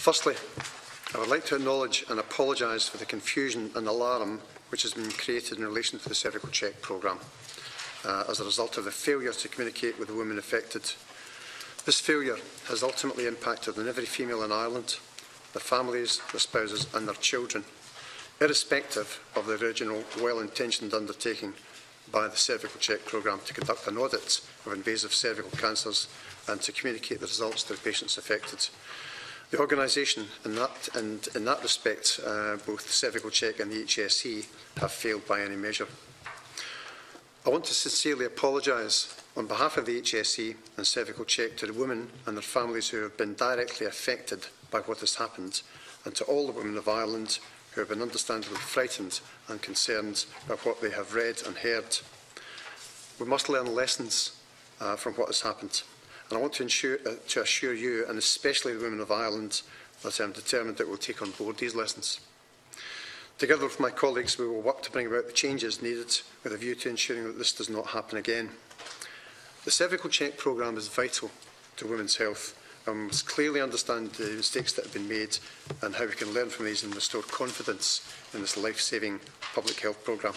Firstly, I would like to acknowledge and apologise for the confusion and alarm which has been created in relation to the Cervical Check programme as a result of the failure to communicate with the women affected. This failure has ultimately impacted on every female in Ireland, their families, their spouses and their children, irrespective of the original well-intentioned undertaking by the Cervical Check programme to conduct an audit of invasive cervical cancers and to communicate the results to the patients affected. The organisation, in that respect, both the Cervical Check and the HSE have failed by any measure. I want to sincerely apologise on behalf of the HSE and Cervical Check to the women and their families who have been directly affected by what has happened, and to all the women of Ireland who have been understandably frightened and concerned by what they have read and heard. We must learn lessons from what has happened. And I want to assure you, and especially the women of Ireland, that I am determined that we will take on board these lessons. Together with my colleagues, we will work to bring about the changes needed with a view to ensuring that this does not happen again. The Cervical Check programme is vital to women's health, and we must clearly understand the mistakes that have been made and how we can learn from these and restore confidence in this life-saving public health programme.